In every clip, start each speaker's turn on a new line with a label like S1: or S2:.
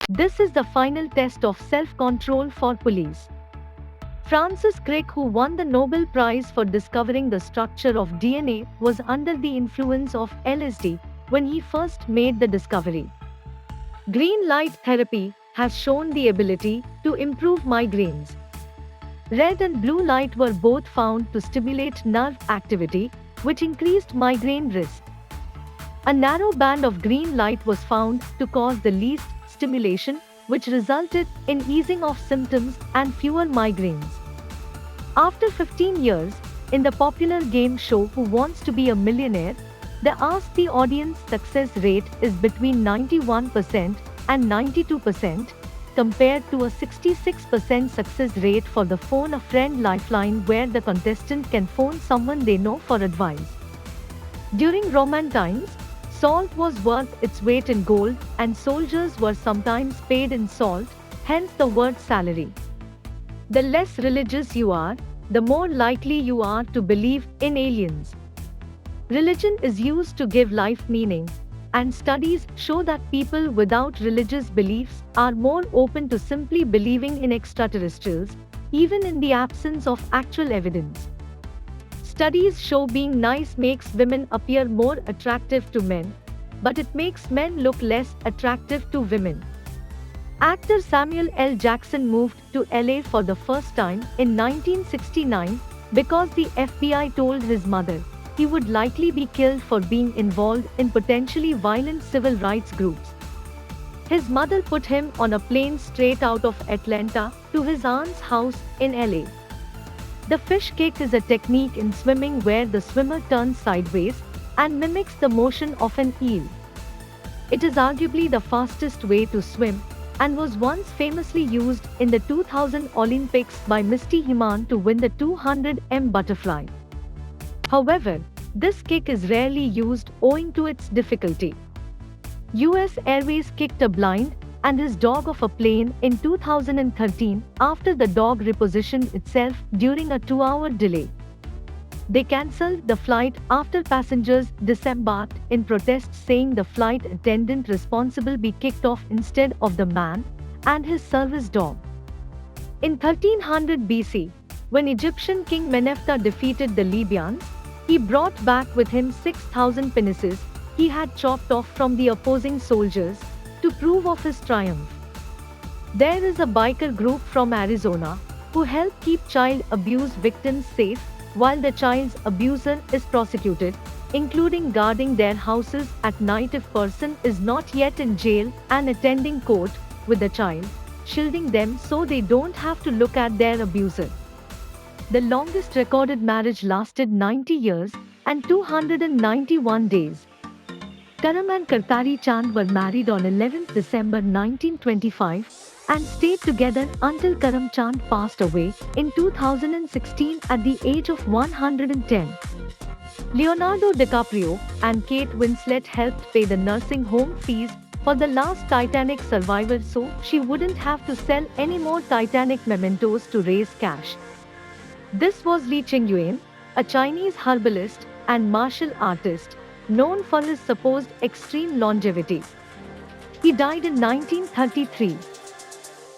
S1: This is the final test of self-control for police. Francis Crick, who won the Nobel Prize for discovering the structure of DNA, was under the influence of LSD when he first made the discovery. Green light therapy has shown the ability to improve migraines. Red and blue light were both found to stimulate nerve activity, which increased migraine risk. A narrow band of green light was found to cause the least stimulation, which resulted in easing of symptoms and fewer migraines. After 15 years, in the popular game show Who Wants to Be a Millionaire, they asked the audience success rate is between 91% and 92%, compared to a 66% success rate for the Phone a Friend Lifeline, where the contestant can phone someone they know for advice. During Roman times, salt was worth its weight in gold, and soldiers were sometimes paid in salt, hence the word salary. The less religious you are, the more likely you are to believe in aliens. Religion is used to give life meaning, and studies show that people without religious beliefs are more open to simply believing in extraterrestrials, even in the absence of actual evidence. Studies show being nice makes women appear more attractive to men, but it makes men look less attractive to women. Actor Samuel L. Jackson moved to LA for the first time in 1969 because the FBI told his mother he would likely be killed for being involved in potentially violent civil rights groups. His mother put him on a plane straight out of Atlanta to his aunt's house in LA. The fish kick is a technique in swimming where the swimmer turns sideways and mimics the motion of an eel. It is arguably the fastest way to swim and was once famously used in the 2000 Olympics by Misty Himan to win the 200 butterfly. However, this kick is rarely used owing to its difficulty. US Airways kicked a blind and his dog off a plane in 2013 after the dog repositioned itself during a 2-hour delay. They cancelled the flight after passengers disembarked in protest, saying the flight attendant responsible be kicked off instead of the man and his service dog. In 1300 BC, when Egyptian king Meneptah defeated the Libyans, he brought back with him 6,000 penises he had chopped off from the opposing soldiers to prove of his triumph. There is a biker group from Arizona who help keep child abuse victims safe while the child's abuser is prosecuted, including guarding their houses at night if person is not yet in jail and attending court with the child, shielding them so they don't have to look at their abuser. The longest recorded marriage lasted 90 years and 291 days. Karam and Kartari Chand were married on 11th December 1925 and stayed together until Karam Chand passed away in 2016 at the age of 110. Leonardo DiCaprio and Kate Winslet helped pay the nursing home fees for the last Titanic survivor so she wouldn't have to sell any more Titanic mementos to raise cash. This was Li Qingyuan, a Chinese herbalist and martial artist, known for his supposed extreme longevity. He died in 1933.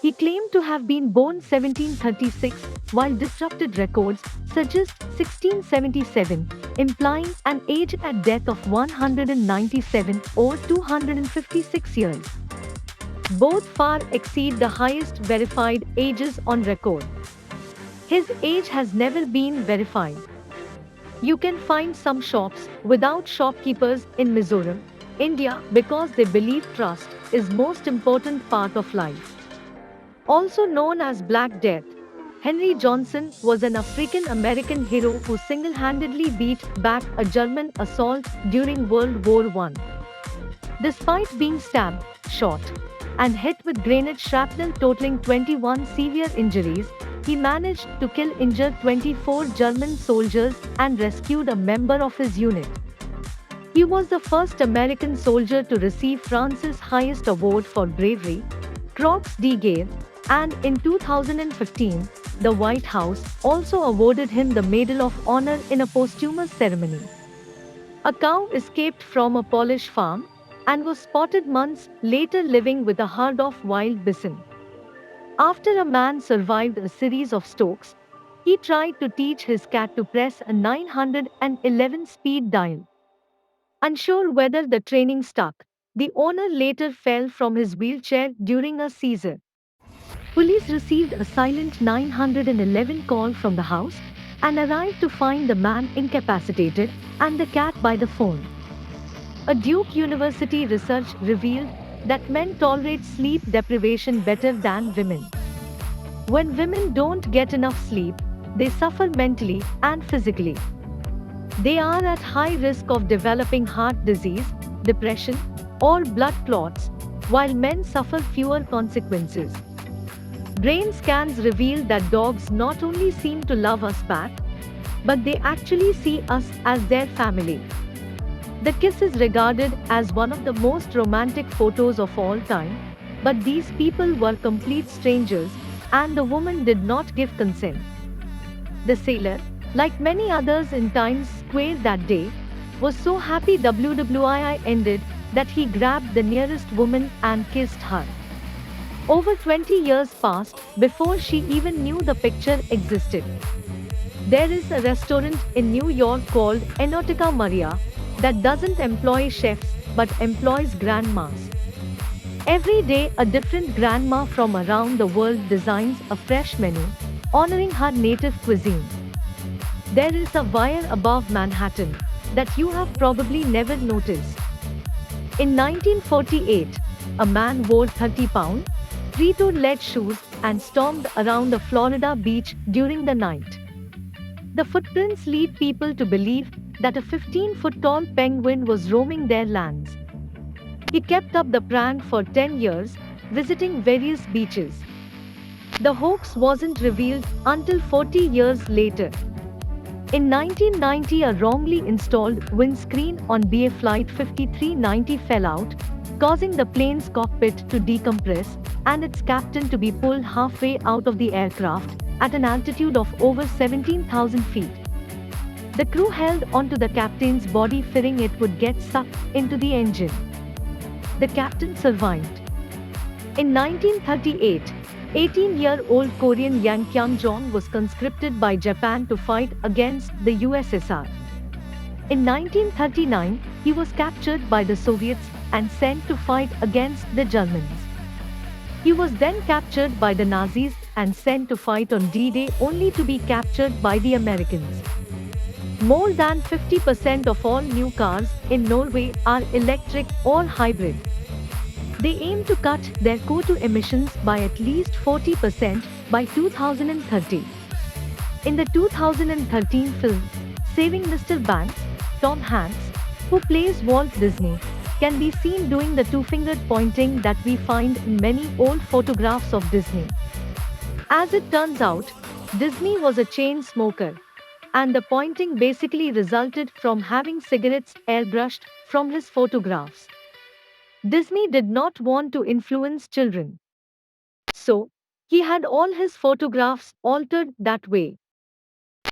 S1: He claimed to have been born 1736, while disrupted records suggest 1677, implying an age at death of 197 or 256 years. Both far exceed the highest verified ages on record. His age has never been verified. You can find some shops without shopkeepers in Mizoram, India, because they believe trust is most important part of life. Also known as Black Death, Henry Johnson was an African-American hero who single-handedly beat back a German assault during World War I. Despite being stabbed, shot, and hit with grenade shrapnel totaling 21 severe injuries, he managed to kill injured 24 German soldiers and rescued a member of his unit. He was the first American soldier to receive France's highest award for bravery, Croix de Guerre, and in 2015, the White House also awarded him the Medal of Honor in a posthumous ceremony. A cow escaped from a Polish farm, and was spotted months later living with a herd of wild bison. After a man survived a series of strokes, he tried to teach his cat to press a 911 speed dial. Unsure whether the training stuck, the owner later fell from his wheelchair during a seizure. Police received a silent 911 call from the house and arrived to find the man incapacitated and the cat by the phone. A Duke University research revealed that men tolerate sleep deprivation better than women. When women don't get enough sleep, they suffer mentally and physically. They are at high risk of developing heart disease, depression, or blood clots, while men suffer fewer consequences. Brain scans reveal that dogs not only seem to love us back, but they actually see us as their family. The kiss is regarded as one of the most romantic photos of all time, but these people were complete strangers, and the woman did not give consent. The sailor, like many others in Times Square that day, was so happy WWII ended that he grabbed the nearest woman and kissed her. Over 20 years passed before she even knew the picture existed. There is a restaurant in New York called Enoteca Maria that doesn't employ chefs but employs grandmas. Every day, a different grandma from around the world designs a fresh menu, honoring her native cuisine. There is a wire above Manhattan that you have probably never noticed. In 1948, a man wore 30-pound, three-toed lead shoes and stormed around a Florida beach during the night. The footprints lead people to believe that a 15-foot tall penguin was roaming their lands. He kept up the prank for 10 years, visiting various beaches. The hoax wasn't revealed until 40 years later. In 1990, a wrongly installed windscreen on BA Flight 5390 fell out, causing the plane's cockpit to decompress and its captain to be pulled halfway out of the aircraft at an altitude of over 17,000 feet. The crew held onto the captain's body, fearing it would get sucked into the engine. The captain survived. In 1938, 18-year-old Korean Yang Kyang-jong was conscripted by Japan to fight against the USSR. In 1939, he was captured by the Soviets and sent to fight against the Germans. He was then captured by the Nazis and sent to fight on D-Day, only to be captured by the Americans. More than 50% of all new cars in Norway are electric or hybrid. They aim to cut their CO2 emissions by at least 40% by 2030. In the 2013 film, Saving Mr. Banks, Tom Hanks, who plays Walt Disney, can be seen doing the two-fingered pointing that we find in many old photographs of Disney. As it turns out, Disney was a chain smoker, and the pointing basically resulted from having cigarettes airbrushed from his photographs. Disney did not want to influence children, so he had all his photographs altered that way.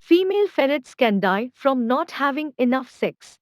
S1: Female ferrets can die from not having enough sex.